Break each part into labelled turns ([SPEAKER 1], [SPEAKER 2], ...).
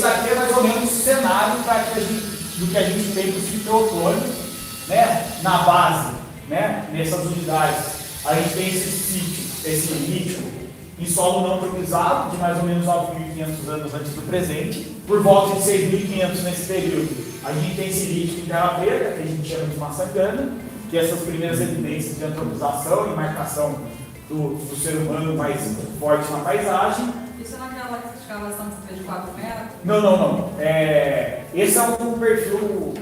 [SPEAKER 1] daqui é mais ou menos o cenário do que a gente tem no ciclotônio, né? Na base, né? Nessas unidades, a gente tem esse sítio, esse lítio em solo não tropizado, de mais ou menos 9.500 anos antes do presente, por volta de 6.500 nesse período. A gente tem esse lítio em terra preta, que a gente chama de maçangana, que essas primeiras evidências de antropização e marcação do ser humano mais forte na paisagem.
[SPEAKER 2] Isso naquela escavação que você fez de 4 metros?
[SPEAKER 1] Não. Esse é um perfil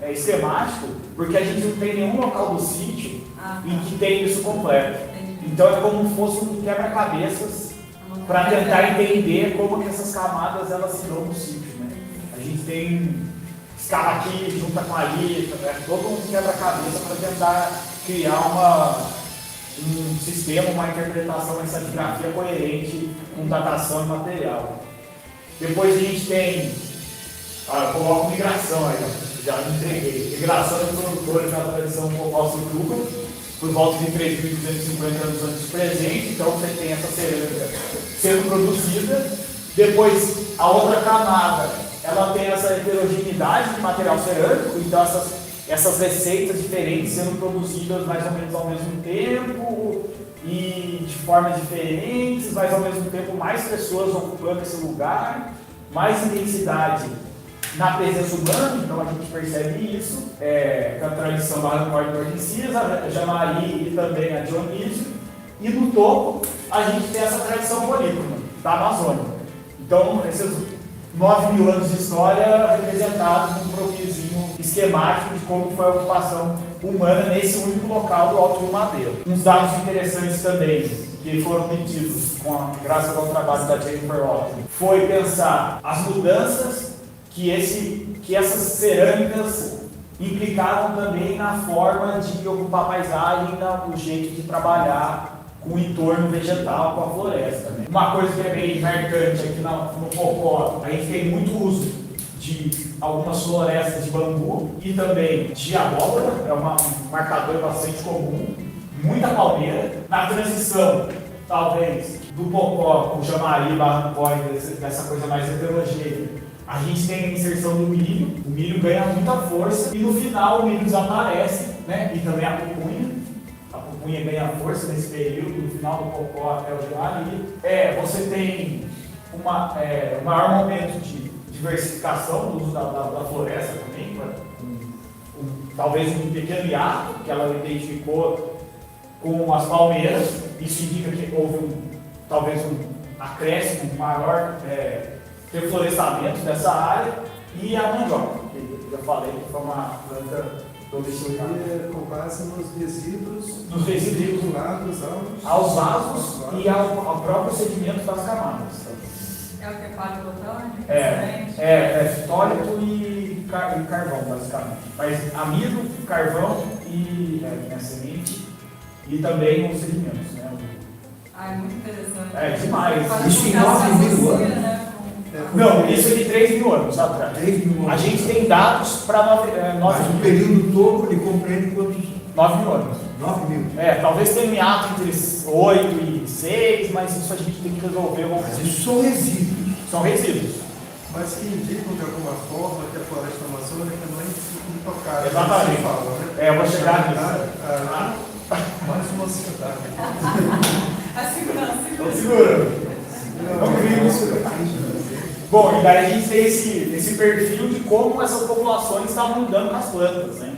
[SPEAKER 1] esquemático, porque a gente não tem nenhum local do sítio em que tem isso completo. Então é como se fosse um quebra-cabeças para tentar entender como que essas camadas elas se dão no sítio, né? A gente tem escava aqui, junta com ali, é todo um quebra-cabeça para tentar criar um sistema, uma interpretação, uma estratigrafia coerente com datação e material. Depois a gente tem, eu coloco migração aí, já me entreguei, migração de produtores na tradição Popol-Vuh, por volta de 3.250 anos antes do presente. Então você tem essa cerâmica sendo produzida. Depois a outra camada, ela tem essa heterogeneidade de material cerâmico, então essas receitas diferentes sendo produzidas mais ou menos ao mesmo tempo e de formas diferentes, mas ao mesmo tempo mais pessoas ocupando esse lugar, mais intensidade na presença humana, então a gente percebe isso, com a tradição lá no Norte de Cisa, Jamari e também a Dionísio, e no topo a gente tem essa tradição polícroma da Amazônia. Então, esses 9.000 anos de história representados num croquisinho esquemático de como foi a ocupação humana nesse único local do Alto Rio Madeira. Uns dados interessantes também, que foram obtidos graças ao trabalho da Jennifer Otto, foi pensar as mudanças que essas cerâmicas implicaram também na forma de ocupar a paisagem, no jeito de trabalhar com o entorno vegetal, com a floresta. Né? Uma coisa que é bem marcante aqui no Popó, a gente tem muito uso de algumas florestas de bambu e também de abóbora, é um marcador bastante comum, muita palmeira. Na transição, talvez, do Popó, o Jamari, Barrancói, dessa coisa mais heterogênea, a gente tem a inserção do milho, o milho ganha muita força e no final o milho desaparece, né? E também a pupunha ganha força nesse período, no final do Popó até o Jamari. Você tem um maior momento de diversificação do uso da floresta também, talvez um pequeno hiato que ela identificou com as palmeiras. Isso indica que houve talvez um acréscimo maior reflorestamento dessa área, e a mandioca, que eu já falei que foi uma planta domesticada.
[SPEAKER 3] Com base nos resíduos
[SPEAKER 1] vinculados aos vasos e ao próprio sedimento das camadas.
[SPEAKER 2] É o que é paleobotânico?
[SPEAKER 1] Fitólito e carvão, basicamente. Mas amido, carvão e semente e também os sedimentos. Né?
[SPEAKER 2] É muito interessante.
[SPEAKER 1] Demais.
[SPEAKER 3] Isso em 9.000 anos.
[SPEAKER 2] Né?
[SPEAKER 1] Não, isso é de 3.000 anos atrás.
[SPEAKER 3] 3.000 anos.
[SPEAKER 1] A gente tem dados para 9.000.
[SPEAKER 3] Mas o período todo ele compreende quantos?
[SPEAKER 1] 9.000 anos.
[SPEAKER 3] 9.000.
[SPEAKER 1] Talvez tenha um hiato entre 8 e 6, mas isso a gente tem que resolver.
[SPEAKER 3] Mas isso são resíduos.
[SPEAKER 1] São resíduos.
[SPEAKER 4] Mas que indicam de alguma forma que a floresta amazônica não é intocável.
[SPEAKER 1] Exatamente.
[SPEAKER 4] Fala, né?
[SPEAKER 1] Eu vou chegar nisso.
[SPEAKER 4] Mais uma cidade.
[SPEAKER 2] A segurança.
[SPEAKER 1] Estou segurando. Bom, e daí a gente tem esse perfil de como essas populações estavam lidando com as plantas, né?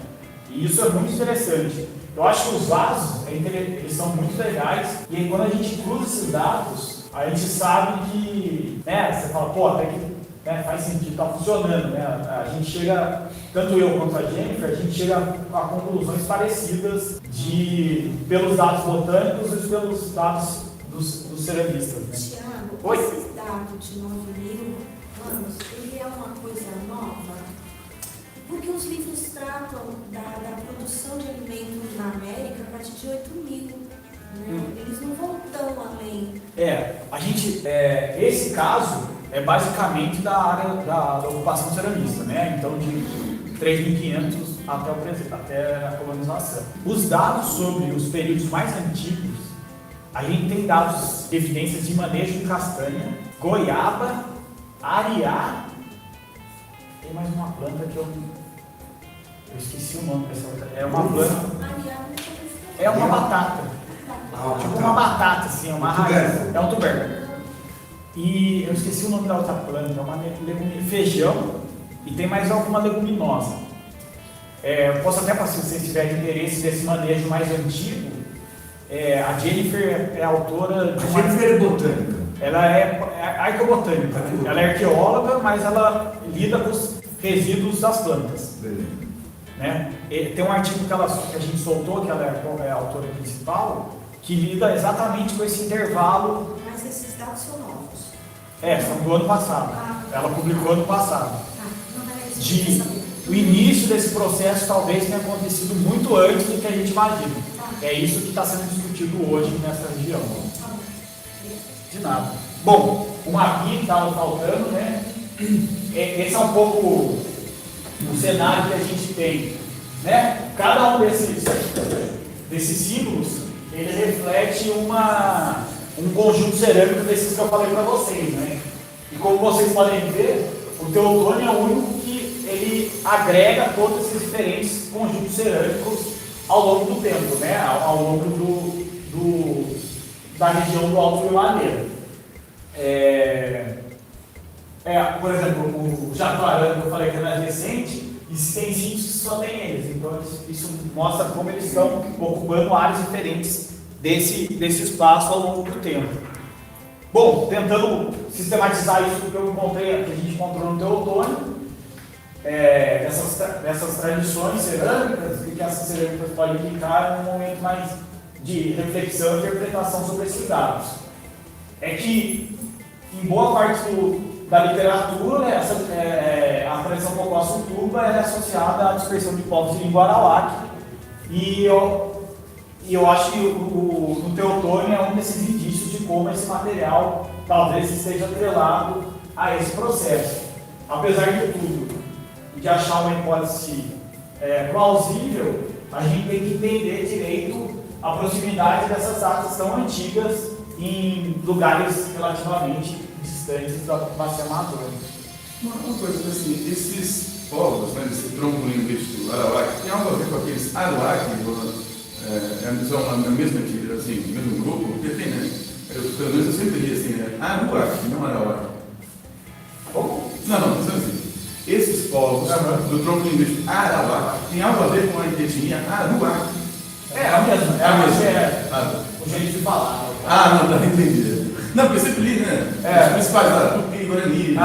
[SPEAKER 1] E isso é muito interessante. Eu acho que os vasos, eles são muito legais, e aí quando a gente cruza esses dados, a gente sabe que, você fala, até que faz sentido, está funcionando, né? A gente chega, tanto eu quanto a Jennifer, a gente chega a conclusões parecidas pelos dados botânicos e pelos dados dos ceramistas. Né?
[SPEAKER 5] Tiago, esse dado de 9.000 anos, ele é uma coisa nova? Porque os livros tratam da produção de alimentos na América a partir de 8.000. Né? Eles não vão tão além.
[SPEAKER 1] Esse caso é basicamente da área da ocupação ceramista, né? Então de 3.500 até o presente, até a colonização. Os dados sobre os períodos mais antigos, a gente tem dados, evidências de manejo de castanha, goiaba, ariá Tem mais uma planta que eu esqueci o nome dessa outra. É uma planta. É uma batata. Tipo uma batata, assim, é uma raiz. É um tubérculo. E eu esqueci o nome da outra planta, é uma feijão e tem mais alguma leguminosa. Eu posso até passar, se vocês tiverem interesse desse manejo mais antigo. A Jennifer é autora de
[SPEAKER 3] A Jennifer é botânica.
[SPEAKER 1] Ela é arqueobotânica. Ela é arqueóloga, mas ela lida com os resíduos das plantas. Né? Tem um artigo que a gente soltou, que ela é a autora principal, que lida exatamente com esse intervalo.
[SPEAKER 5] Mas esses dados são novos.
[SPEAKER 1] São do ano passado. Ela publicou ano passado.
[SPEAKER 5] Não,
[SPEAKER 1] O início desse processo talvez tenha acontecido muito antes do que a gente imagina. É isso que está sendo discutido hoje nessa região. De nada. Bom, uma aqui estava faltando, né? Esse é um pouco o cenário que a gente tem, né? Cada um desses símbolos, ele reflete um conjunto cerâmico desses que eu falei para vocês, né? E como vocês podem ver, o Teotônio é o único que ele agrega todos esses diferentes conjuntos cerâmicos ao longo do tempo, né? Ao longo da região do Alto Rio Madeira. Por exemplo, o Jaguarão, que eu falei que é mais recente, existem sítios que só tem eles, então isso mostra como eles estão ocupando áreas diferentes desse espaço ao longo do tempo. Bom, tentando sistematizar isso que eu encontrei, que a gente encontrou no Teotônio, dessas tradições cerâmicas, e que essas cerâmicas podem implicar num momento mais de reflexão e interpretação sobre esses dados. É que, em boa parte da literatura, a tradição Pocoaçu-Tuba é associada à dispersão de povos de língua arawak, e eu acho que no Teotônio é um desses indícios de como esse material talvez esteja atrelado a esse processo. Apesar de tudo, de achar uma hipótese plausível, a gente tem que entender direito a proximidade dessas datas tão antigas em lugares relativamente distantes da bacia amazônica.
[SPEAKER 6] Uma coisa assim, esses povos, né, desse tronco linguístico arawak, tem algo a ver com aqueles arawak, são a mesma atividade, assim, o mesmo grupo? Porque tem, né? Pelo menos eu sempre li assim, né? Arawak, não arawak.
[SPEAKER 1] Como?
[SPEAKER 6] Não, pensando assim. Esses povos do tronco linguístico arawak tem algo a ver com a etnia arawak.
[SPEAKER 1] É a mesma. É a mesma. O jeito de falar.
[SPEAKER 6] Não, entendi. Não, porque eu sempre li, né? Os principais lá, Tupi, Guarani, G,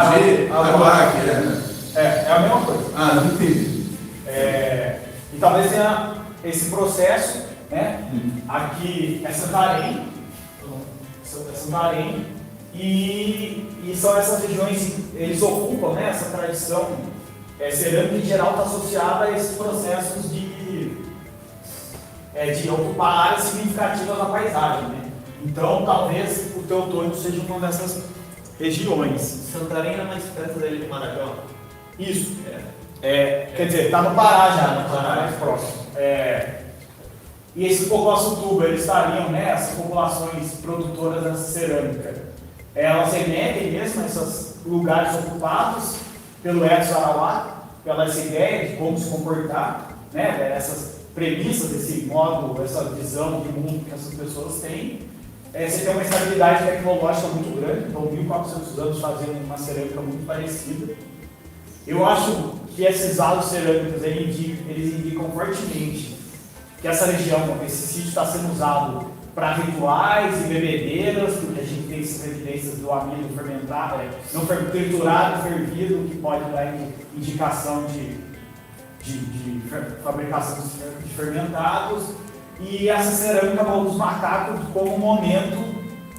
[SPEAKER 6] Arawak, né?
[SPEAKER 1] É a mesma coisa.
[SPEAKER 6] Não entendi.
[SPEAKER 1] E talvez tenha esse processo, né? Aqui é Santarém, e são essas regiões, eles ocupam, né? Essa tradição cerâmica em geral está associada a esses processos de ocupar áreas significativas na paisagem, né? Então, talvez o Teotônio seja uma dessas regiões.
[SPEAKER 7] Santarém é mais perto da Ilha de Marajó.
[SPEAKER 1] Isso. Quer dizer, está no Pará já, no Pará mais próximo. E esse Pocoaçu-Tuba, eles estariam, né, essas populações produtoras dessa cerâmica, elas remetem mesmo a esses lugares ocupados pelo Edson Arawak, pela essa ideia de como se comportar, né, essas premissas, esse modo, essa visão de mundo que essas pessoas têm. Você tem uma estabilidade tecnológica muito grande, então 1.400 anos fazendo uma cerâmica muito parecida. Eu acho que esses halos cerâmicos eles indicam fortemente que essa região, esse sítio está sendo usado para rituais e bebedeiras, porque a gente tem essas evidências do amido fermentado, não triturado, fervido, que pode dar indicação de fabricação de fermentados, e essa cerâmica dos macacos como um momento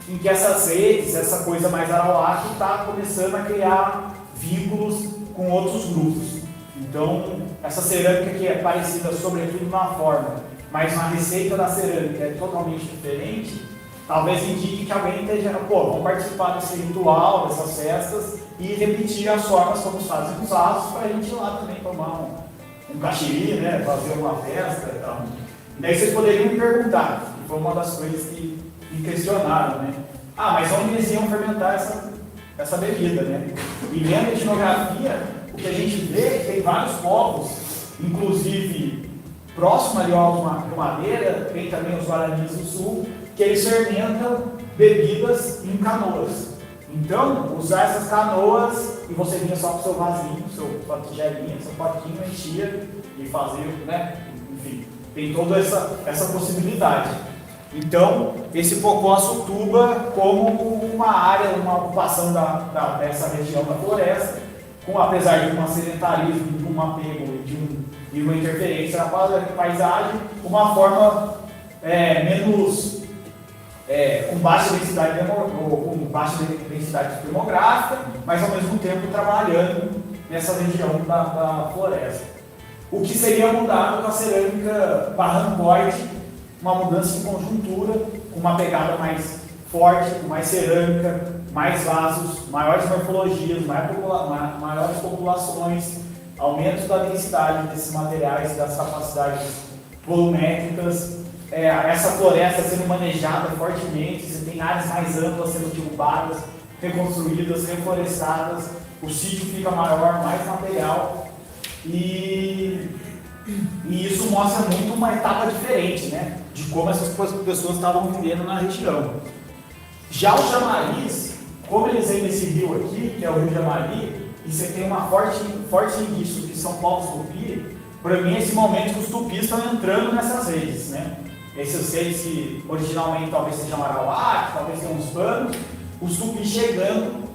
[SPEAKER 1] em que essas redes, essa coisa mais arawak, está começando a criar vínculos com outros grupos. Então, essa cerâmica que é parecida sobretudo na forma, mas na receita da cerâmica é totalmente diferente, talvez indique que alguém esteja, vamos participar desse ritual, dessas festas, e repetir as formas como fazem os asos, para a gente ir lá também tomar um caxiri, né, fazer uma festa e tal. E daí vocês poderiam me perguntar, que foi uma das coisas que me questionaram, né? Mas onde eles iam fermentar essa bebida, né? E lendo a etnografia, o que a gente vê é que tem vários povos, inclusive próximo ali ao Alto Madeira, tem também os Guaranis do Sul, que eles fermentam bebidas em canoas. Então, usar essas canoas e você vinha só com o seu vasinho, sua tigelinha, seu potinho, enchia e fazia, né? Enfim, tem toda essa possibilidade. Então, esse Pocó-Açutuba como uma área, uma ocupação dessa região da floresta, apesar de um sedentarismo, de um apego e uma interferência na paisagem, uma forma menos com baixa densidade demográfica, mas ao mesmo tempo trabalhando nessa região da floresta. O que seria mudado com a cerâmica barrancoide, uma mudança de conjuntura, com uma pegada mais forte, com mais cerâmica, mais vasos, maiores morfologias, maiores populações, aumento da densidade desses materiais, das capacidades volumétricas, essa floresta sendo manejada fortemente, você tem áreas mais amplas sendo derrubadas, reconstruídas, reflorestadas, o sítio fica maior, mais material, e isso mostra muito uma etapa diferente, né, de como essas pessoas estavam vivendo na região. Já os jamaris, como eles vêm nesse rio aqui, que é o Rio Jamari, e você tem uma forte indício que são povos tupi, para mim é esse momento que os tupis estão entrando nessas redes, né? Esses redes que originalmente talvez sejam arauá, talvez tenham uns panos, os tupis chegando,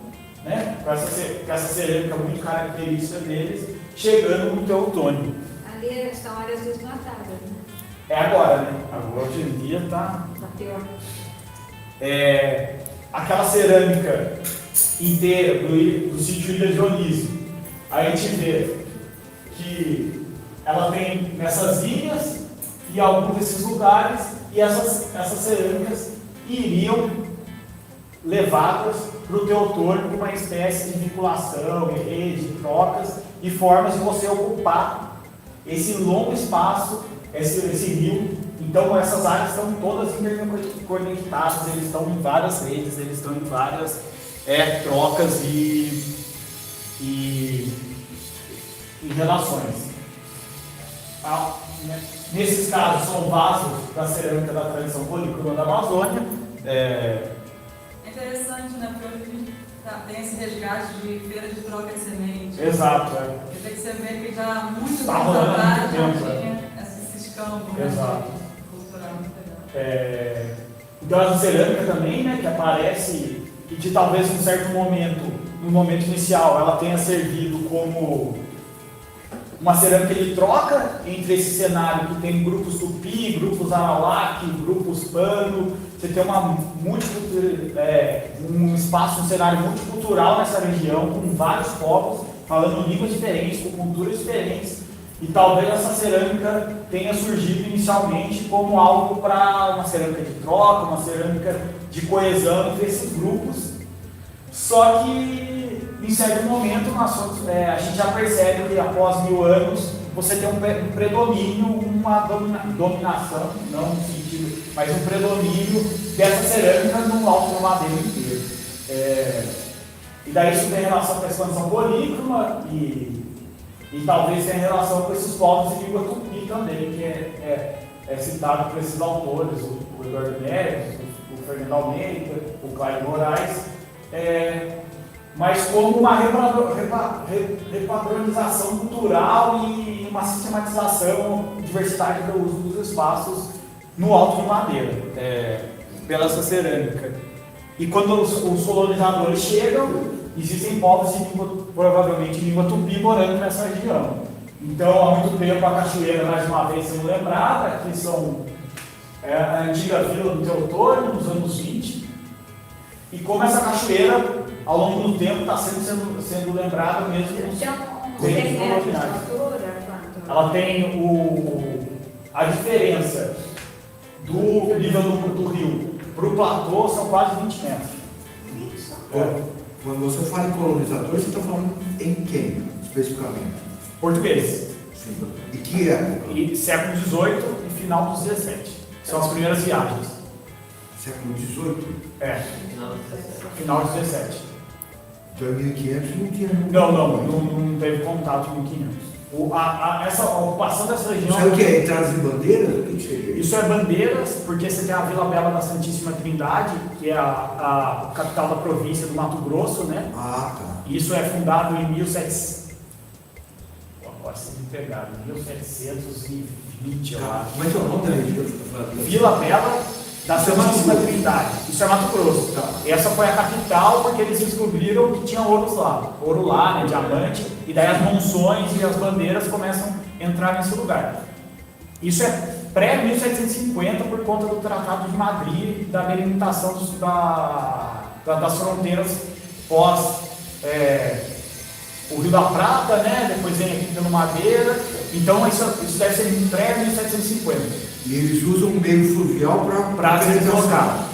[SPEAKER 1] né? Com essa cerâmica muito característica deles, chegando no Teutônio.
[SPEAKER 5] Ali são áreas desmatadas, né?
[SPEAKER 1] É agora, né? Agora hoje em dia está
[SPEAKER 5] pior.
[SPEAKER 1] Aquela cerâmica inteira do sítio Ilha Dionísio, a gente vê que ela tem nessas ilhas e alguns desses lugares, e essas cerâmicas iriam levadas para o Teutônio como uma espécie de vinculação, rede, trocas e formas de você ocupar esse longo espaço, esse rio. Então essas áreas estão todas interconectadas, eles estão em várias redes, eles estão em várias trocas e relações. Nesses casos são vasos da cerâmica da tradição policroma da Amazônia.
[SPEAKER 2] É interessante, né? Porque hoje a gente tem esse resgate de feira de troca de semente.
[SPEAKER 1] Exato.
[SPEAKER 2] Quer dizer que você vê que já há muito
[SPEAKER 1] Está
[SPEAKER 2] tempo
[SPEAKER 1] rolando
[SPEAKER 2] atrás
[SPEAKER 1] muito
[SPEAKER 2] já
[SPEAKER 1] tempo,
[SPEAKER 2] tinha esses campos, né?
[SPEAKER 1] Exato.
[SPEAKER 2] Cultural, muito legal.
[SPEAKER 1] Então a cerâmica também, né, que aparece e que talvez em um certo momento, no momento inicial, ela tenha servido como uma cerâmica de troca entre esse cenário que tem grupos tupi, grupos arauáqui, grupos pano. Você tem um espaço, um cenário multicultural nessa região, com vários povos, falando línguas diferentes, com culturas diferentes. E talvez essa cerâmica tenha surgido inicialmente como algo para uma cerâmica de troca, uma cerâmica de coesão entre esses grupos. Só que, em certo momento, a gente já percebe que após 1000 anos você tem um predomínio, uma dominação, não no sentido, mas um predomínio dessa cerâmica no Alto Madeira inteiro. E daí isso tem relação com a expansão polícroma e talvez tenha relação com esses povos de língua tupi também, que é citado por esses autores, o Eduardo Neves, o Fernando Almeida, o Cláudio Moraes, mas como uma repadronização cultural e uma sistematização, diversidade do uso dos espaços no Alto de Madeira, pela essa cerâmica. E quando os colonizadores chegam, existem povos de provavelmente de língua tupi morando nessa região. Então, há muito tempo a cachoeira, mais uma vez sendo lembrada, que são a antiga vila do Teutônio, nos anos 20, e como essa cachoeira, ao longo do tempo, está sendo lembrada mesmo nos tempos coloniais. Ela tem a diferença do nível do rio para o platô, são quase 20 metros.
[SPEAKER 3] Quando você fala em colonizador, você está falando em quem, especificamente?
[SPEAKER 1] Português.
[SPEAKER 3] Sim. E que época?
[SPEAKER 1] E século XVIII e final do XVII. São as primeiras viagens.
[SPEAKER 3] Século XVIII?
[SPEAKER 1] Final do XVII.
[SPEAKER 3] Então, em 1500 não tinha.
[SPEAKER 1] Não teve contato em 1500. Essa ocupação dessa região.
[SPEAKER 3] Sabe o que é? Entradas de bandeiras? O que seria?
[SPEAKER 1] Isso é bandeiras, porque você tem a Vila Bela da Santíssima Trindade, que é a capital da província do Mato Grosso, né?
[SPEAKER 3] Ah, tá.
[SPEAKER 1] Isso é fundado em 1700. Pode ser pegado, 1720, eu acho.
[SPEAKER 3] Como é que é o nome da região que você está falando?
[SPEAKER 1] Vila Bela da Santíssima Trindade. Isso é Mato Grosso.
[SPEAKER 3] Tá.
[SPEAKER 1] Essa foi a capital porque eles descobriram que tinha ouro lá, né, diamante, e daí as monções e as bandeiras começam a entrar nesse lugar. Isso é pré-1750 por conta do Tratado de Madrid, da delimitação das fronteiras pós o Rio da Prata, né? Depois vem aqui pelo Madeira. Então isso deve ser em pré-1750.
[SPEAKER 3] E eles usam o meio fluvial
[SPEAKER 1] para se deslocar.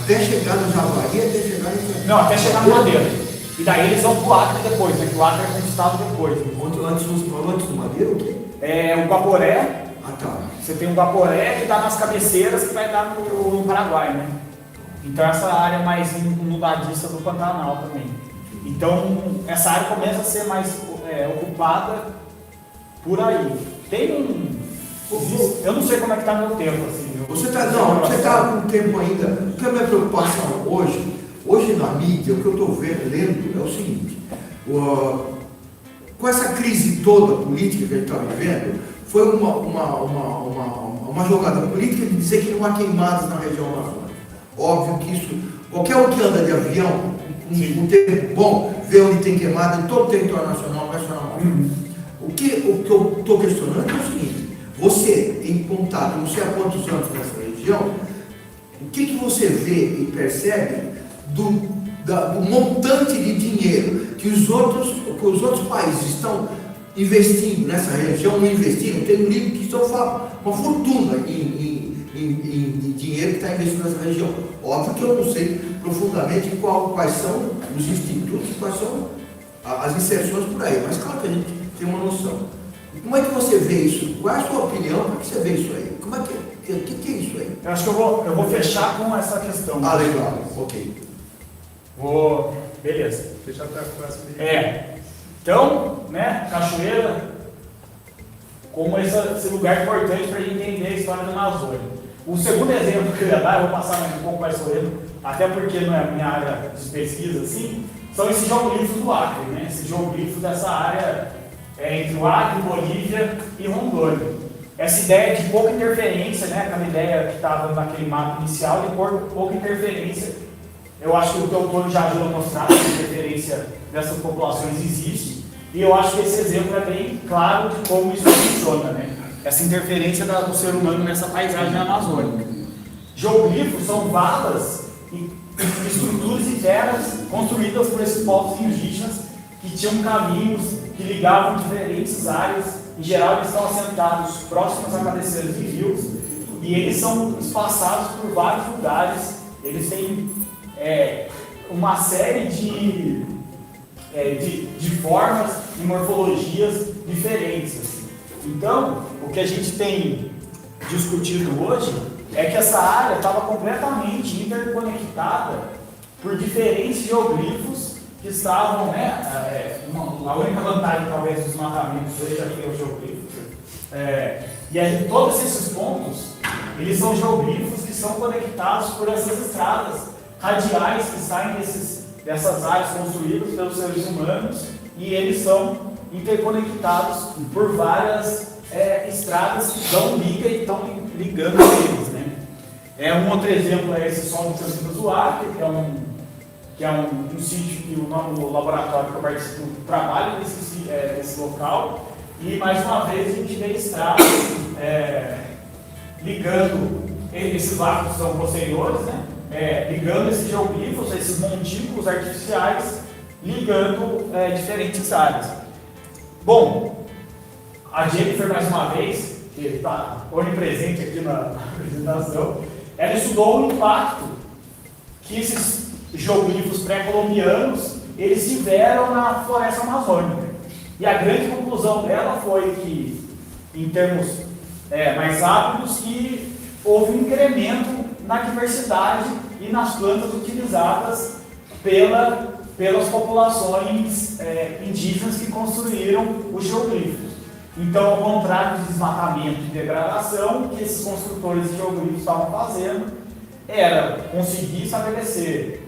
[SPEAKER 3] Até chegar no Javari, até chegar em...
[SPEAKER 1] Não, até chegar no Madeira. E daí eles vão pro Acre depois, né? Que o Acre é conquistado depois.
[SPEAKER 3] Antes do Madeira, o quê?
[SPEAKER 1] O Guaporé.
[SPEAKER 3] Ah, tá.
[SPEAKER 1] Você tem o Guaporé que dá nas cabeceiras que vai dar no Paraguai, né? Então essa área mais inundadista do Pantanal também. Então essa área começa a ser mais ocupada por aí. Tem eu não sei como é que está meu tempo, assim.
[SPEAKER 3] Você está com tempo ainda. O que é a minha preocupação hoje na mídia, o que eu estou lendo é o seguinte: com essa crise toda política que a gente está vivendo, foi uma jogada política de dizer que não há queimadas na região amazônica. Óbvio que isso, qualquer um que anda de avião, um tempo bom, vê onde tem queimada em todo o território nacional, O que eu estou questionando é o seguinte: você tem contato não sei há quantos anos nessa região, o que você vê e percebe do montante de dinheiro que os outros países estão investindo nessa região, tem um livro que estão falando uma fortuna em dinheiro que está investindo nessa região. Óbvio que eu não sei profundamente quais são os institutos, quais são as inserções por aí, mas claro que a gente tem uma noção. Como é que você vê isso? Qual é a sua opinião? Como é que você vê isso aí? O que é isso aí?
[SPEAKER 1] Eu acho que eu vou fechar com essa questão.
[SPEAKER 3] Ah, legal. Ok.
[SPEAKER 1] Beleza.
[SPEAKER 4] Deixa até a próxima.
[SPEAKER 1] Então, né, Cachoeira, como esse lugar importante para a gente entender a história da Amazônia. O segundo exemplo que eu ia dar, eu vou passar um pouco mais correndo, até porque não é a minha área de pesquisa, assim, são esses geoglifos do Acre, né? Esses geoglifos dessa área entre o Acre, Bolívia e Rondônia. Essa ideia de pouca interferência, né? Aquela ideia que estava naquele mapa inicial de pouca interferência. Eu acho que o Teotônio já ajuda a mostrar que a interferência dessas populações existe. E eu acho que esse exemplo é bem claro de como isso funciona, né? Essa interferência do ser humano nessa paisagem amazônica. Geoglifos são valas e estruturas e terras construídas por esses povos indígenas que tinham caminhos que ligavam diferentes áreas. Em geral, eles estão assentados próximos a cabeceiras de rios e eles são espaçados por vários lugares. Eles têm uma série de formas e morfologias diferentes. Assim. Então, o que a gente tem discutido hoje é que essa área estava completamente interconectada por diferentes geoglifos que estavam, né, a única vantagem talvez dos matamentos seja que é o geoglifo. E aí, todos esses pontos, eles são geoglifos que são conectados por essas estradas radiais que saem dessas áreas construídas pelos seres humanos e eles são interconectados por várias estradas que dão liga e estão ligando eles, né? Um outro exemplo é esse Sol de Santos do Acre, que é um sítio que o laboratório que eu participo trabalha nesse local. E mais uma vez a gente vê estradas ligando, esses vácuos são posteriores, né? Ligando esses geoglifos, esses montículos artificiais, ligando diferentes áreas. Bom, a Jennifer, mais uma vez, que está onipresente aqui na apresentação, ela estudou o impacto que esses geoglifos pré-colombianos eles tiveram na floresta amazônica. E a grande conclusão dela foi que, em termos mais rápidos, que houve um incremento na diversidade e nas plantas utilizadas pelas populações indígenas que construíram os geoglifos. Então, ao contrário do desmatamento e degradação que esses construtores de geoglifos estavam fazendo, era conseguir estabelecer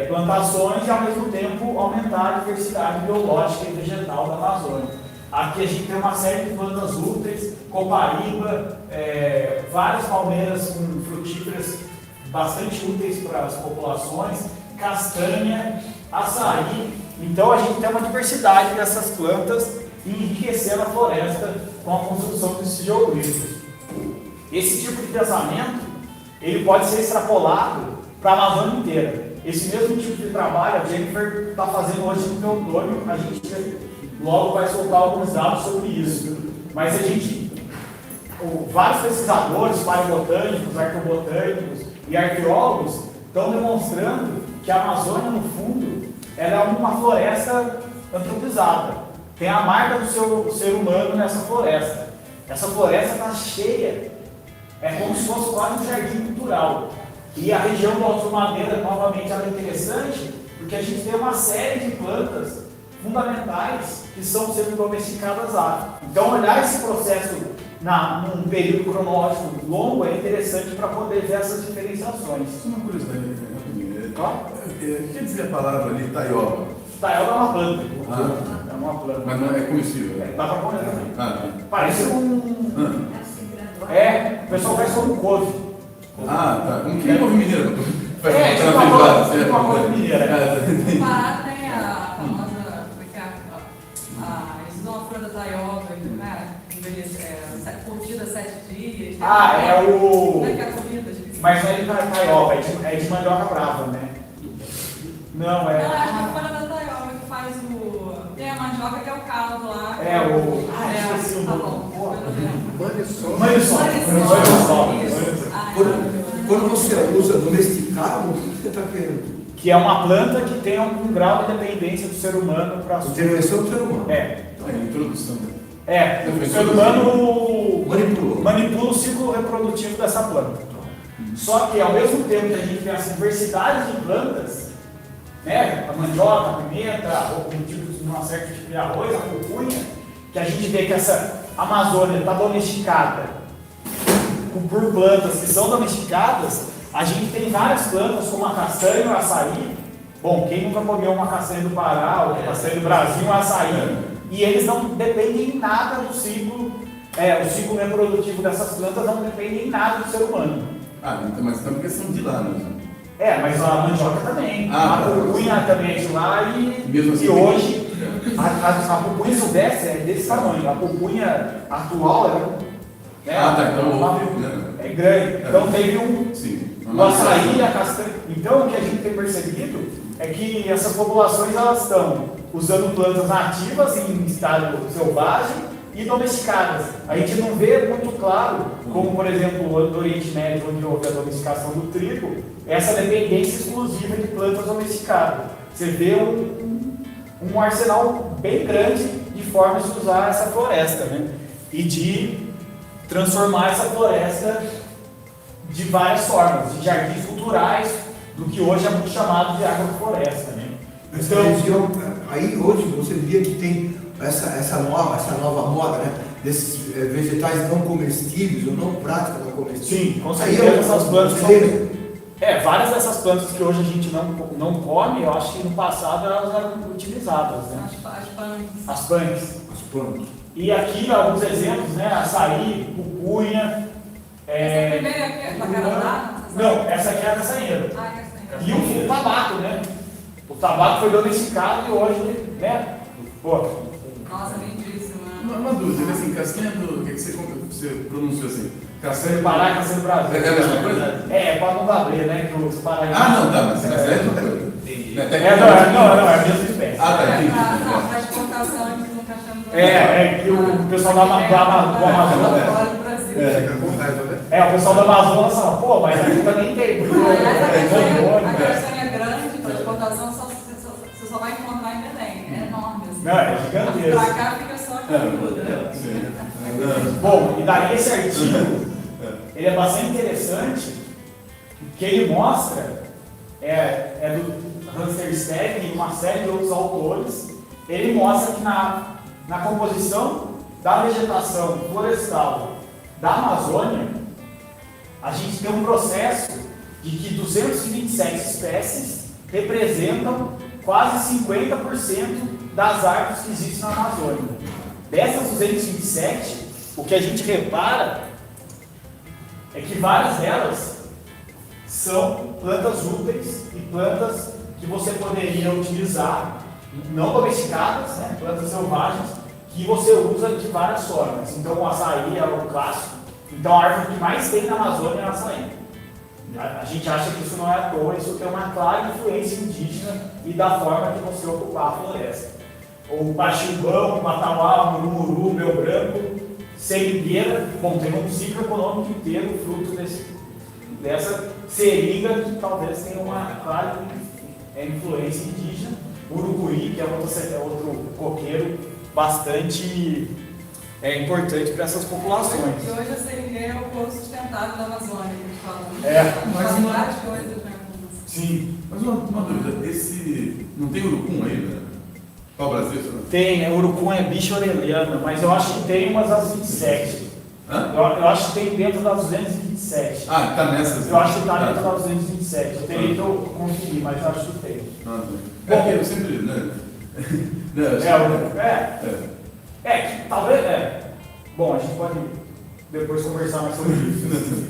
[SPEAKER 1] plantações e, ao mesmo tempo, aumentar a diversidade biológica e vegetal da Amazônia. Aqui a gente tem uma série de plantas úteis, copaíba, várias palmeiras com frutíferas bastante úteis para as populações, castanha, açaí. Então a gente tem uma diversidade dessas plantas enriquecendo a floresta com a construção desses geoglifos. Esse tipo de pensamento ele pode ser extrapolado para a Amazônia inteira. Esse mesmo tipo de trabalho a Jennifer está fazendo hoje no Teotônio, a gente logo vai soltar alguns dados sobre isso. Mas vários pesquisadores, paleobotânicos, arqueobotânicos e arqueólogos estão demonstrando que a Amazônia, no fundo, ela é uma floresta antropizada. Tem a marca do ser humano nessa floresta. Essa floresta está cheia, é como se fosse quase um jardim cultural. E a região do Alto Madeira, novamente, ela é interessante, porque a gente tem uma série de plantas fundamentais que são sendo domesticadas lá. Então, olhar esse processo num período cronológico longo é interessante para poder ver essas diferenciações.
[SPEAKER 6] Só uma curiosidade, rapidinho.
[SPEAKER 1] Claro.
[SPEAKER 6] Quer dizer a palavra ali, taioba?
[SPEAKER 1] Taioba é uma planta. É uma planta.
[SPEAKER 6] Mas não é comestível?
[SPEAKER 1] Dá para comer também.
[SPEAKER 6] Tá.
[SPEAKER 1] Parece o pessoal faz como couve.
[SPEAKER 6] Tá. Que couve mineira?
[SPEAKER 1] Tipo uma couve mineira.
[SPEAKER 2] Pará tem a famosa, eles usam a flor da taioba, né? Curtida 7 dias. Como é que é a comida?
[SPEAKER 1] Mas não é de taioba, é de mandioca brava, né? Não, é.
[SPEAKER 2] Não, é a folha da taioba que faz o. Tem a mandioca que é o caldo lá.
[SPEAKER 1] Esqueci o nome.
[SPEAKER 3] Maniçoba.
[SPEAKER 1] Maniçoba.
[SPEAKER 3] Quando você usa domesticado, o que você está querendo?
[SPEAKER 1] Que é uma planta que tem algum grau de dependência do ser humano para a
[SPEAKER 3] Intervenção do ser humano.
[SPEAKER 6] Introdução.
[SPEAKER 1] O ser humano
[SPEAKER 3] manipula
[SPEAKER 1] o ciclo reprodutivo dessa planta. Só que, ao mesmo tempo que a gente tem essa diversidade de plantas, né, a mandioca, a pimenta, uma certa tipo de arroz, a pupunha, que a gente vê que essa Amazônia está domesticada por plantas que são domesticadas, a gente tem várias plantas como a castanha, o açaí. Bom, quem nunca comeu uma castanha do Pará, ou castanha do Brasil, um açaí, e eles não dependem em nada do ciclo, o ciclo reprodutivo dessas plantas não depende em nada do ser humano.
[SPEAKER 6] Mas então porque são de lá, né?
[SPEAKER 1] Mas a mandioca também, a pupunha também é de lá
[SPEAKER 6] e
[SPEAKER 1] hoje a pupunha silvestre é desse tamanho, a pupunha atual é grande. Então teve o açaí e a castanha. Então o que a gente tem percebido é que essas populações elas estão usando plantas nativas em estado selvagem e domesticadas. A gente não vê muito claro, como por exemplo no Oriente Médio, onde houve a domesticação do trigo, essa dependência exclusiva de plantas domesticadas. Você vê um arsenal bem grande de formas de usar essa floresta, né? E de transformar essa floresta de várias formas, de jardins culturais, do que hoje é muito chamado de agrofloresta, né?
[SPEAKER 3] Então, aí hoje você vê que tem essa nova moda, né? Desses vegetais não comestíveis ou não práticos não comestíveis.
[SPEAKER 1] Sim, com certeza essas plantas são... várias dessas plantas que hoje a gente não come, eu acho que no passado elas eram utilizadas, né? As punks. E aqui alguns exemplos, né? Açaí, pupunha.
[SPEAKER 2] Essa primeira aqui é jacarandá?
[SPEAKER 1] Não, essa aqui é a castanheira. E o tabaco, né? O tabaco foi domesticado e hoje, né?
[SPEAKER 2] Nossa, lindíssimo.
[SPEAKER 6] Uma dúvida, assim, castanha do que você pronunciou assim?
[SPEAKER 1] Castanha do Pará e castanha do Brasil.
[SPEAKER 6] É a mesma coisa?
[SPEAKER 1] Para não valer, né? Que os Pará.
[SPEAKER 6] Mas castanha é outra coisa.
[SPEAKER 1] Não, é a mesma espécie.
[SPEAKER 6] Entendi.
[SPEAKER 2] Para exportação, a gente não está chamando.
[SPEAKER 1] Que o pessoal do Amazonas. O pessoal do Amazonas fala, mas aqui também tem.
[SPEAKER 2] A castanha é grande, para exportação você só vai encontrar em Belém. É enorme. Assim.
[SPEAKER 1] Não, é gigantesco.
[SPEAKER 2] Pra cá fica só aqui.
[SPEAKER 1] Bom, e daí esse artigo, ele é bastante interessante, que ele mostra, Hamsterstedt e uma série de outros autores, ele mostra que na composição da vegetação florestal da Amazônia, a gente tem um processo de que 227 espécies representam quase 50% das árvores que existem na Amazônia. Dessas 227, o que a gente repara é que várias delas são plantas úteis e plantas que você poderia utilizar, não domesticadas, né, plantas selvagens, que você usa de várias formas. Então o açaí é o clássico. Então a árvore que mais tem na Amazônia é o açaí. A gente acha que isso não é à toa, isso tem uma clara influência indígena e da forma de você ocupar a floresta. O baximbão, o matauá, o murumuru, o meu branco, seringueira, bom, tem um ciclo econômico inteiro fruto dessa seringa que talvez tenha uma clara influência indígena. Urucuí, que é outro coqueiro bastante importante para essas populações.
[SPEAKER 2] E hoje a seringueira é o polo sustentável da Amazônia, que a gente fala.
[SPEAKER 6] Mas
[SPEAKER 2] várias coisas, né?
[SPEAKER 6] Sim, mas uma dúvida, não tem urucum aí, né? Qual Brasil?
[SPEAKER 1] Tem, né? Urucum é bicho orelhano, mas eu acho que tem umas das 27.
[SPEAKER 6] Hã?
[SPEAKER 1] Eu acho que tem dentro das 227.
[SPEAKER 6] Ah, tá nessas.
[SPEAKER 1] Eu acho que está dentro das 227. Eu teria que conferir, mas eu acho que tem.
[SPEAKER 6] É que eu sempre, né?
[SPEAKER 1] Que talvez. Bom, a gente pode depois conversar mais sobre isso.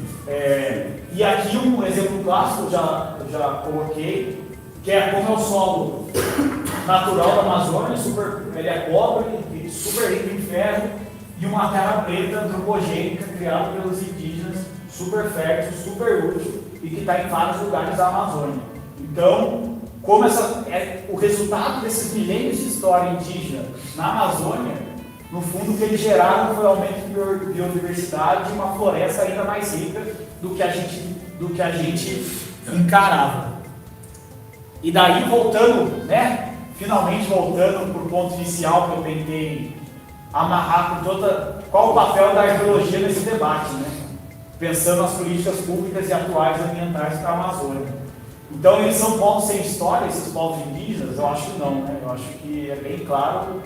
[SPEAKER 1] E aqui um exemplo clássico, eu já coloquei, que é como é o solo natural da Amazônia, ele é pobre, super rico em ferro, e uma terra preta antropogênica criada pelos indígenas, super fértil, super útil, e que está em vários lugares da Amazônia. Então, como o resultado desses milênios de história indígena na Amazônia, no fundo o que eles geraram foi o aumento de biodiversidade e uma floresta ainda mais rica do que a gente encarava. E daí voltando, né? Finalmente voltando para o ponto inicial que eu tentei amarrar com qual o papel da arqueologia nesse debate, né? Pensando nas políticas públicas e atuais ambientais para a Amazônia. Então, eles são povos sem história, esses povos indígenas? Eu acho que não, né? Eu acho que é bem claro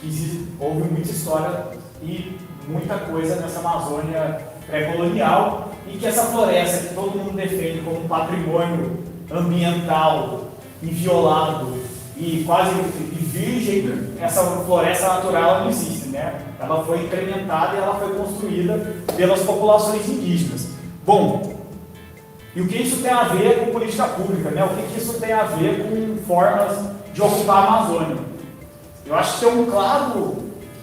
[SPEAKER 1] que houve muita história e muita coisa nessa Amazônia pré-colonial e que essa floresta que todo mundo defende como um patrimônio ambiental inviolado e quase virgem, essa floresta natural não existe, né? Ela foi incrementada e ela foi construída pelas populações indígenas. Bom, e o que isso tem a ver com política pública, né? O que isso tem a ver com formas de ocupar a Amazônia? Eu acho que tem um claro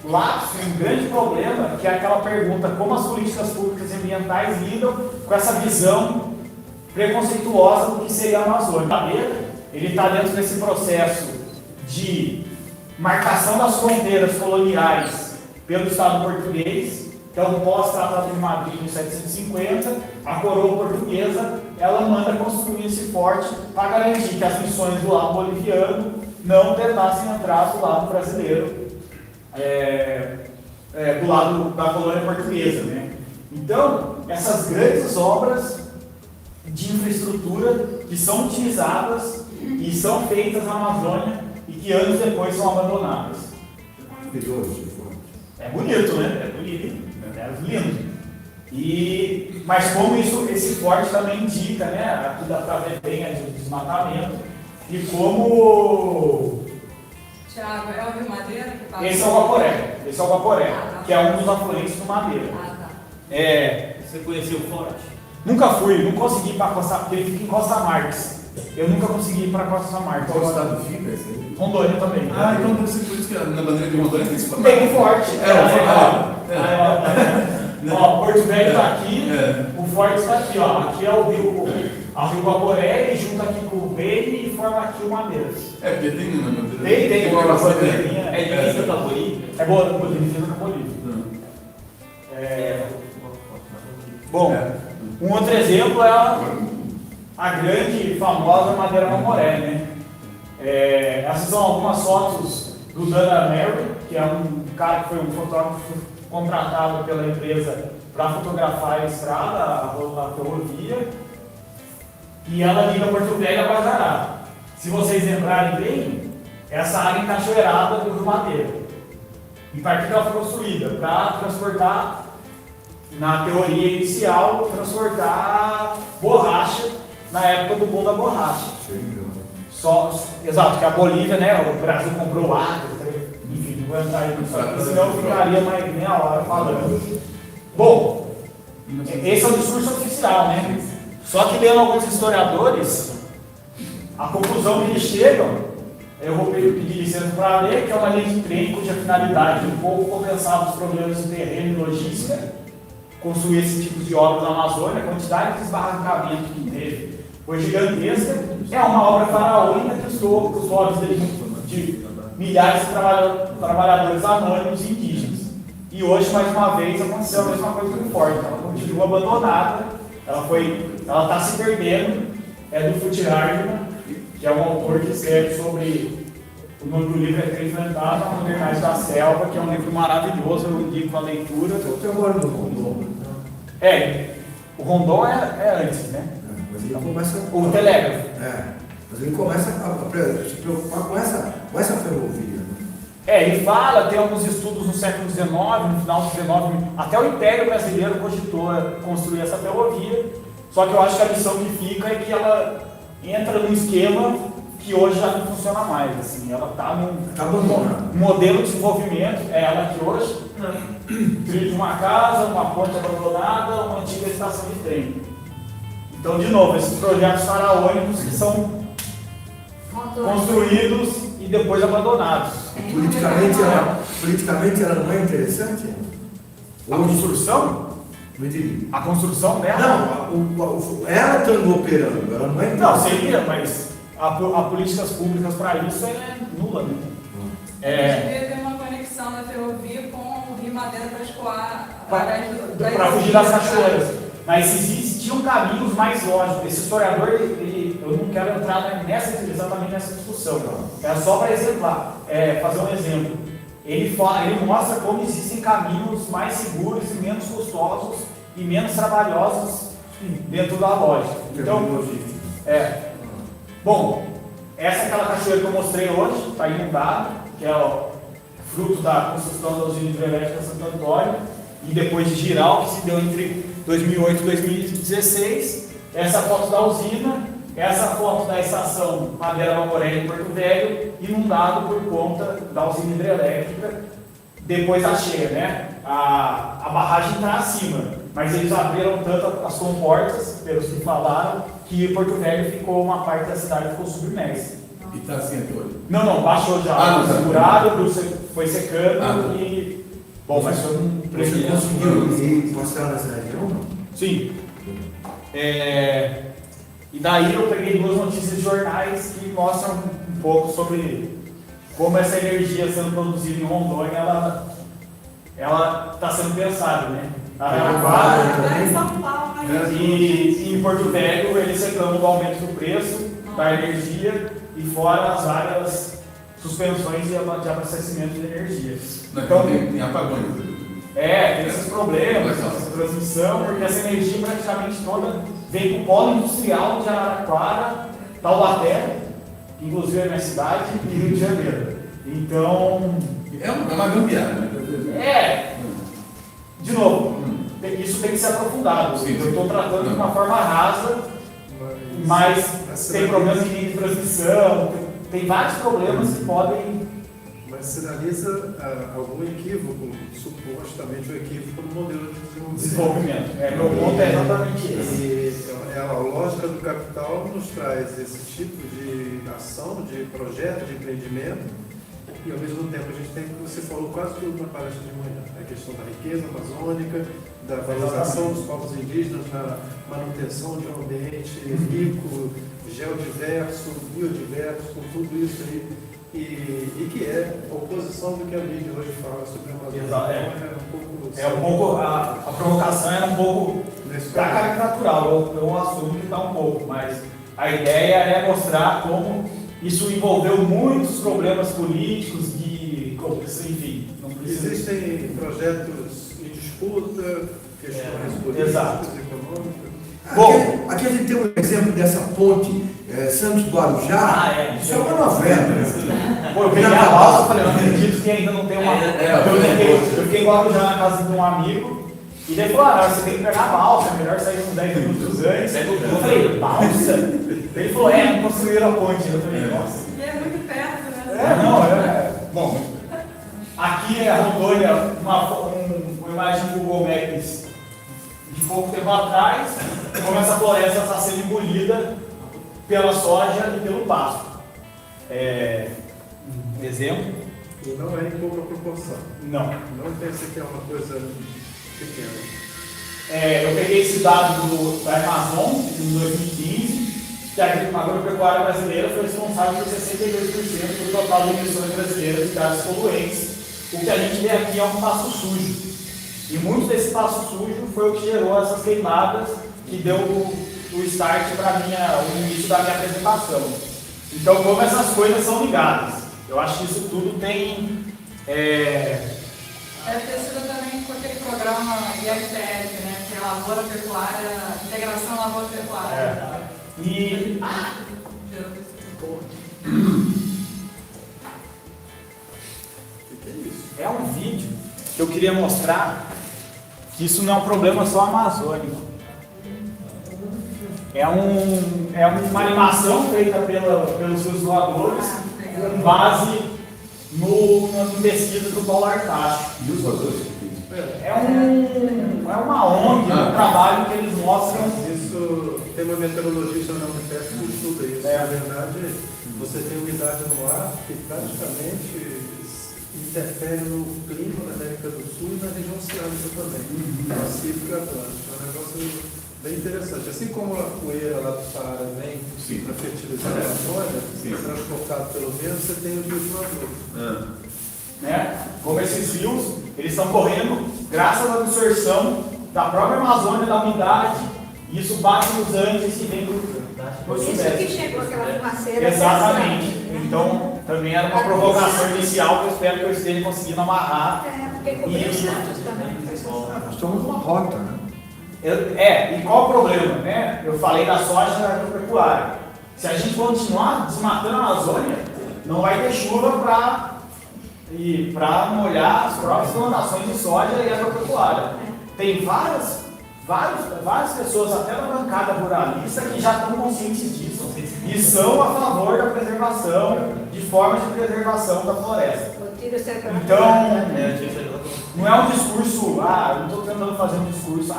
[SPEAKER 1] lapso, um grande problema, que é aquela pergunta: como as políticas públicas e ambientais lidam com essa visão preconceituosa do que seria a Amazônia? Ele está dentro desse processo de marcação das fronteiras coloniais pelo Estado português. Então, pós-Tratado de Madrid, em 1750, a coroa portuguesa ela manda construir esse forte para garantir que as missões do lado boliviano não tentassem entrar do lado brasileiro, do lado da colônia portuguesa, né? Então, essas grandes obras de infraestrutura que são utilizadas e são feitas na Amazônia e que anos depois são abandonadas. É bonito, né? É bonito. É lindo. Mas como esse forte também indica, né? Aqui dá para ver bem o desmatamento. E como...
[SPEAKER 2] Tiago, é o Rio Madeira que passa?
[SPEAKER 1] Esse é o Guaporé, que é um dos afluentes do Madeira.
[SPEAKER 7] Você conheceu o forte?
[SPEAKER 1] Nunca fui, não consegui ir para Costa, porque ele fica em Costa Marques. Eu nunca consegui ir para Costa Marques.
[SPEAKER 3] Qual estado fica esse aí?
[SPEAKER 1] Rondônia também.
[SPEAKER 6] Ah, então deve ser por isso que na bandeira de Rondônia tem esse
[SPEAKER 1] Tem um forte. Ó, Porto Velho está aqui, o forte está aqui, ó. Aqui é o Rio Guaporé, e junto aqui com o Beni e forma aqui o Madeira.
[SPEAKER 6] Porque tem na bandeira.
[SPEAKER 1] Tem uma bandeirinha.
[SPEAKER 7] É divisa com a Bolívia?
[SPEAKER 1] É boa, divisa com a Bolívia. Bom, um outro exemplo é a grande e famosa Madeira Mamoré, né? Essas são algumas fotos do Dana Mary, que é um cara que foi um fotógrafo contratado pela empresa para fotografar a estrada, a ferrovia, e ela liga Porto Velho a Guajará. se vocês lembrarem bem, essa área encachoeirada do Rio Madeira. Em parte que ela foi construída para transportar, na teoria inicial, transportar borracha na época do boom da borracha. Exato, que a Bolívia, né, o Brasil comprou Acre, enfim, não vou entrar aí no saco, senão eu ficaria mais meia hora falando. Bom, esse é o discurso oficial, né? Só que lendo alguns historiadores, a conclusão que eles chegam, eu vou pedir licença para ler, que é uma linha de trem cuja finalidade um pouco compensava os problemas de terreno e logística, construir esse tipo de obra na Amazônia, a quantidade de esbarrancamento que teve foi gigantesca. É uma obra faraônica que os olhos de milhares de trabalhadores anônimos e indígenas. E hoje, mais uma vez, aconteceu a mesma coisa muito forte. Ela continua abandonada, ela está se perdendo. É do Foote Hardman, que é um autor que escreve sobre o nome do livro é Trem Fantasma, a Modernidade da Selva, que é um livro maravilhoso, eu indico a leitura.
[SPEAKER 3] Eu agora do Rondon.
[SPEAKER 1] O Rondon é antes, né?
[SPEAKER 3] Mas ele começa
[SPEAKER 1] o Telégrafo.
[SPEAKER 3] Mas ele começa a se preocupar com essa ferrovia.
[SPEAKER 1] Ele fala, tem alguns estudos no século XIX, no final do XIX, até o Império Brasileiro cogitou construir essa ferrovia, só que eu acho que a lição que fica é que ela entra num esquema que hoje já não funciona mais, assim, ela está num modelo de desenvolvimento, ela que hoje trilha de uma casa, uma ponte abandonada, uma antiga estação de trem. Então, de novo, esses projetos faraônicos que são construídos e depois abandonados.
[SPEAKER 3] Politicamente ela não é interessante?
[SPEAKER 1] A construção?
[SPEAKER 3] Me diria.
[SPEAKER 1] A construção dela?
[SPEAKER 3] Não, ela estando operando, ela não é interessante.
[SPEAKER 1] Não, seria, mas a políticas públicas para isso é nula, né?
[SPEAKER 2] Devia ter uma conexão da ferrovia com o Rio Madeira para escoar
[SPEAKER 1] para fugir das cachoeiras. Mas existiam caminhos mais lógicos. Esse historiador, eu não quero entrar exatamente nessa discussão. É só para exemplar, fazer um exemplo. Ele mostra como existem caminhos mais seguros e menos custosos e menos trabalhosos dentro da lógica. Então, bom, essa é aquela cachoeira que eu mostrei hoje, está inundada, que é o fruto da construção da usina hidrelétrica Santo Antônio, e depois de Giral, que se deu entre 2008 e 2016, essa foto da usina, essa foto da estação Madeira Mamoré em Porto Velho, inundado por conta da usina hidrelétrica, depois da cheia, né? A barragem está acima, mas eles abriram tanto as comportas, pelos que falaram, que Porto Velho ficou, uma parte da cidade ficou submersa.
[SPEAKER 6] E está assim até hoje?
[SPEAKER 1] Não, baixou já, segurado, foi secando e... Bom, mas foi um
[SPEAKER 3] prejuízo. Você conseguiu passar nessa região?
[SPEAKER 1] Sim. E daí eu peguei duas notícias de jornais que mostram um pouco sobre como essa energia sendo produzida em Rondônia, ela está sendo pensada, né?
[SPEAKER 5] Em São Paulo,
[SPEAKER 1] e em Porto Velho eles reclamam do aumento do preço da energia e fora as várias suspensões de abastecimento de energia.
[SPEAKER 6] Então, tem apagões.
[SPEAKER 1] Tem esses problemas, essa transmissão, porque essa energia praticamente toda vem do polo industrial de Araraquara, Taubaté, inclusive a minha cidade, e Rio de Janeiro. Então...
[SPEAKER 6] É uma gambiarra, né?
[SPEAKER 1] De novo, isso tem que ser aprofundado.
[SPEAKER 6] Sim,
[SPEAKER 1] eu estou tratando de uma forma rasa, mas tem problemas de linha de transmissão, tem vários problemas que podem...
[SPEAKER 4] Mas sinaliza algum equívoco, supostamente um equívoco no modelo de desenvolvimento.
[SPEAKER 1] Meu ponto é exatamente esse.
[SPEAKER 4] A lógica do capital nos traz esse tipo de ação, de projeto, de empreendimento, e ao mesmo tempo a gente tem, como você falou quase tudo na palestra de manhã, a questão da riqueza amazônica, da valorização dos povos indígenas, da manutenção de um ambiente rico, geodiverso, biodiverso, com tudo isso aí, e que é oposição do que a mídia hoje fala sobre a Amazônia.
[SPEAKER 1] A provocação era um pouco caricatural, eu assumo que está um pouco, mas a ideia é mostrar como isso envolveu muitos problemas políticos, enfim, não precisa...
[SPEAKER 4] Existem projetos em disputa, questões políticas, econômicas.
[SPEAKER 3] Aqui a gente tem um exemplo dessa ponte Santos do Guarujá, isso é uma novela. Né?
[SPEAKER 1] Pô, eu peguei a balsa e falei, não acredito que ainda não tem uma. Eu fiquei em Guarujá na casa de um amigo, e ele falou, você tem que pegar a balsa, é melhor sair uns 10 minutos antes. Eu falei, balsa? Ele falou, não construíram a ponte. Eu falei, nossa.
[SPEAKER 2] E é muito perto, né?
[SPEAKER 1] Bom, aqui é a Rondônia, uma imagem do Google Maps de pouco tempo atrás, como essa floresta está sendo engolida pela soja e pelo pasto. Exemplo?
[SPEAKER 4] E não é em pouca proporção.
[SPEAKER 1] Não.
[SPEAKER 4] Não pense que é uma coisa pequena.
[SPEAKER 1] Eu peguei esse dado da Amazon, em 2015, que a agropecuária brasileira foi responsável por 62% do total de emissões brasileiras de gases poluentes. O que a gente vê aqui é um pasto sujo. E muito desse pasto sujo foi o que gerou essas queimadas que deu o start para o início da minha apresentação. Então, como essas coisas são ligadas? Eu acho que isso tudo tem...
[SPEAKER 2] Deve ter sido também com aquele programa IFPF, né? Que é Lavoura Pecuária, Integração Lavoura Pecuária.
[SPEAKER 1] É um vídeo que eu queria mostrar que isso não é um problema só amazônico. É uma animação feita pelos seus doadores com base na pesquisa do Paulo Artacho.
[SPEAKER 6] E os doadores?
[SPEAKER 1] É uma ONG, um trabalho que eles mostram.
[SPEAKER 4] Isso tem uma meteorologista na Unifesp que estuda isso. Na verdade, você tem umidade no ar que praticamente interfere no clima da América do Sul e na região oceânica também, Pacífico e Atlântico. É um negócio bem interessante. Assim como a poeira lá do Saara vem para fertilizar a Amazônia, transportado pelo vento, você tem o rio voador.
[SPEAKER 1] Como esses rios, eles estão correndo graças à absorção da própria Amazônia, da umidade, e isso bate nos Andes e vem
[SPEAKER 5] Por isso que chegou aquela fumaceira.
[SPEAKER 1] Exatamente. Então, também era uma provocação inicial que eu espero que eu esteja conseguindo amarrar.
[SPEAKER 5] Porque cobriu Santos também.
[SPEAKER 3] Nós estamos numa rota, né?
[SPEAKER 1] E qual o problema, né? Eu falei da soja e da agropecuária. Se a gente continuar desmatando a Amazônia, não vai ter chuva para molhar as próprias plantações de soja e agropecuária. Tem várias pessoas, até na bancada ruralista, que já estão conscientes disso e são a favor da preservação, de formas de preservação da floresta. Então, não é um discurso, não estou tentando fazer um discurso,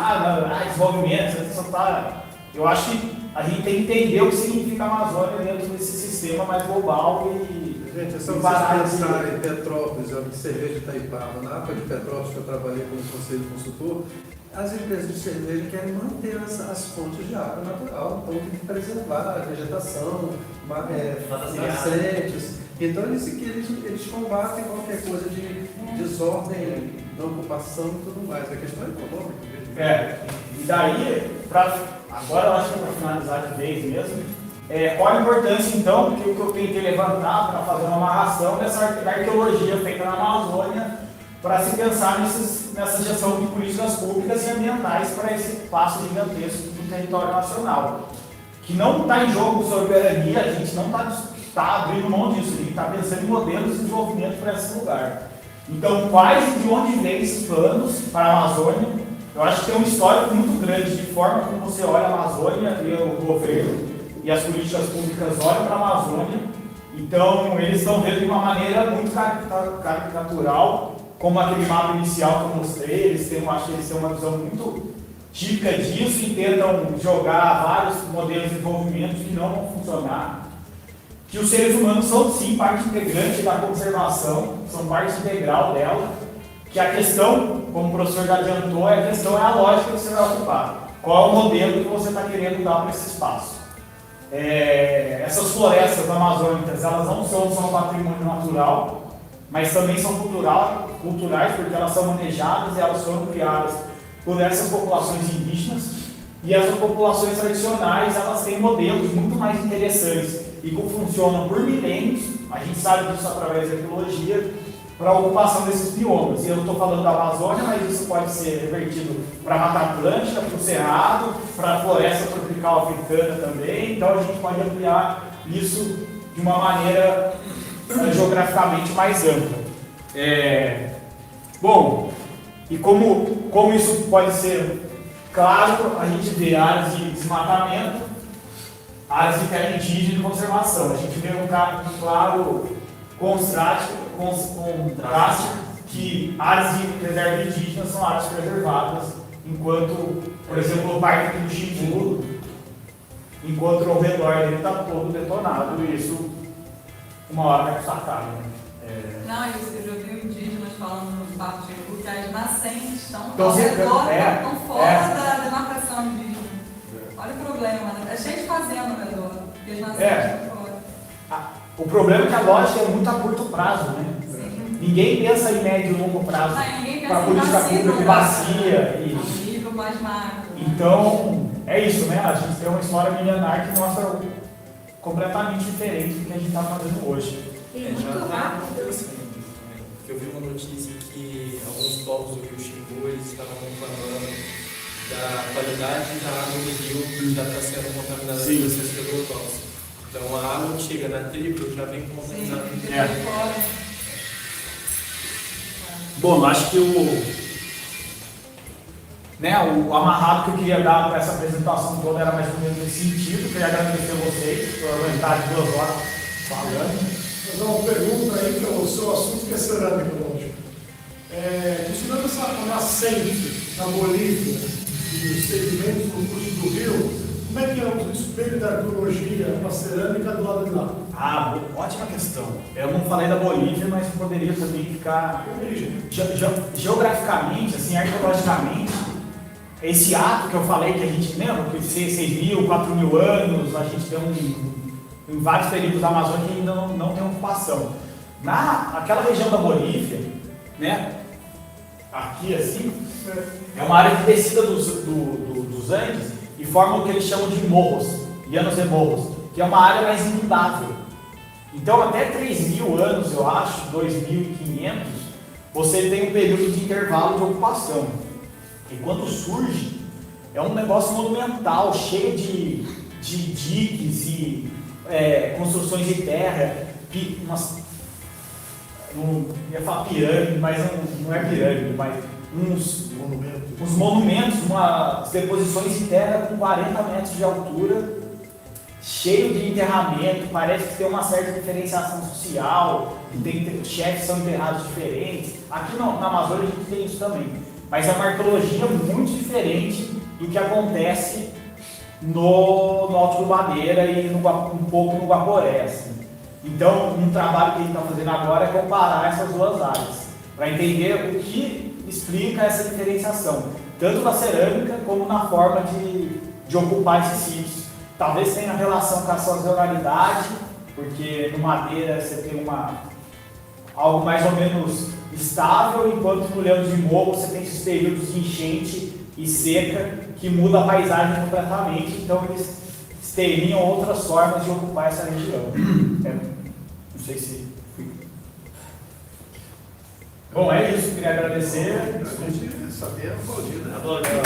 [SPEAKER 1] desenvolvimento, você só está... Eu acho que a gente tem que entender o que significa a Amazônia dentro desse sistema mais global e...
[SPEAKER 4] Gente, é só vocês pensarem em Petrópolis, eu cerveja de Itaipava, na APA de Petrópolis, que eu trabalhei como conselho consultor, as empresas de cerveja querem manter as fontes de água natural, então tem que preservar a vegetação, nascentes. Então eles combatem qualquer coisa de desordem, não ocupação e tudo mais. A questão é econômica.
[SPEAKER 1] E daí, agora eu acho que para finalizar de vez mesmo, qual a importância então que eu tentei levantar para fazer uma amarração dessa arqueologia feita na Amazônia para se pensar nessa gestão de políticas públicas e ambientais para esse passo gigantesco do território nacional. Que não está em jogo soberania, a gente não está abrindo mão disso, a gente está pensando em modelos de desenvolvimento para esse lugar. Então, quais e de onde vêm esses planos para a Amazônia? Eu acho que tem um histórico muito grande de forma como você olha a Amazônia e o governo e as políticas públicas olham para a Amazônia. Então, eles estão vendo de uma maneira muito caricatural, como aquele mapa inicial que eu mostrei. Acho que eles têm uma visão muito típica disso e tentam jogar vários modelos de desenvolvimento que não vão funcionar. Que os seres humanos são sim parte integrante da conservação, são parte integral dela. Que a questão, como o professor já adiantou, a a lógica que você vai ocupar. Qual é o modelo que você está querendo dar para esse espaço? Essas florestas amazônicas, elas não são só um patrimônio natural, mas também são culturais, porque elas são manejadas e elas foram criadas por essas populações indígenas. E essas populações tradicionais, elas têm modelos muito mais interessantes e que funcionam por milênios. A gente sabe disso através da arqueologia. para a ocupação desses biomas. E eu estou falando da Amazônia, mas isso pode ser revertido para a Mata Atlântica, para o Cerrado, para a floresta tropical africana também. Então a gente pode ampliar isso de uma maneira geograficamente mais ampla. Bom, e como isso pode ser claro, a gente vê áreas de desmatamento, áreas de terra indígena e conservação. A gente vê um claro contraste que áreas de reserva indígena são áreas preservadas, enquanto, por exemplo, o Parque aqui do Xingu, enquanto ao redor ele está todo detonado, e isso uma hora vai custar caro.
[SPEAKER 2] Não, eu já vi indígenas falando no Parque do Xingu que as nascentes estão
[SPEAKER 1] Então,
[SPEAKER 2] ao redor,
[SPEAKER 1] é,
[SPEAKER 2] estão fora da demarcação indígena. Olha o problema, né? É cheio de fazenda ao redor, porque as nascentes estão fora.
[SPEAKER 1] O problema é que a lógica é muito a curto prazo, né?
[SPEAKER 2] Sim.
[SPEAKER 1] Ninguém pensa em médio e longo prazo para política pública de bacia.
[SPEAKER 2] Nível mais macro.
[SPEAKER 1] Então, é isso, né? A gente tem uma história milenar que mostra completamente diferente do que a gente está fazendo hoje.
[SPEAKER 5] Muito rápido.
[SPEAKER 8] Porque eu vi uma notícia que alguns povos do Rio Xingu eles estavam reclamando da qualidade da água do rio que já está sendo contaminada por esses agrotóxicos. Então a água que chega na tribo já vem contaminada.
[SPEAKER 1] Bom, acho que o amarrado que eu queria dar para essa apresentação toda era mais ou menos nesse sentido. Queria agradecer a vocês por aguentar de 2 horas falando.
[SPEAKER 9] Vou fazer uma pergunta aí, que é o seu assunto, que é cerâmica, lógico. Considerando essa nascente na Bolívia e os sedimentos no curso do rio, como é que é o espelho da arqueologia na cerâmica do lado de lá?
[SPEAKER 1] Ótima questão. Eu não falei da Bolívia, mas poderia também ficar geograficamente, assim, arqueologicamente. Esse ato que eu falei, que a gente lembra, que 6.000, 4.000 anos, a gente tem em vários períodos da Amazônia que ainda não tem ocupação. Naquela região da Bolívia, né, aqui assim, é uma área de descida dos Andes e forma o que eles chamam de morros, llanos e morros, que é uma área mais inundável. Então, até 3.000 anos, eu acho, 2.500, você tem um período de intervalo de ocupação. E quando surge, é um negócio monumental, cheio de diques e construções de terra, não ia falar pirâmide, mas não é pirâmide, mas uns monumentos, umas deposições de terra com 40 metros de altura, cheio de enterramento, parece que tem uma certa diferenciação social, os chefes são enterrados diferentes. Aqui na Amazônia a gente tem isso também, mas é uma arqueologia muito diferente do que acontece no Alto do Madeira e um pouco no Guaporé. Assim. Então, um trabalho que a gente está fazendo agora é comparar essas duas áreas, para entender o que explica essa diferenciação, tanto na cerâmica como na forma de ocupar esses sítios. Talvez tenha relação com a sazonalidade, porque no Madeira você tem algo mais ou menos estável, enquanto no Leão de Morro você tem esses períodos de enchente e seca que muda a paisagem completamente, então eles teriam outras formas de ocupar essa região. Não sei se... Bom, é isso, queria agradecer.
[SPEAKER 4] Saber aplaudir, né?
[SPEAKER 1] Obrigado.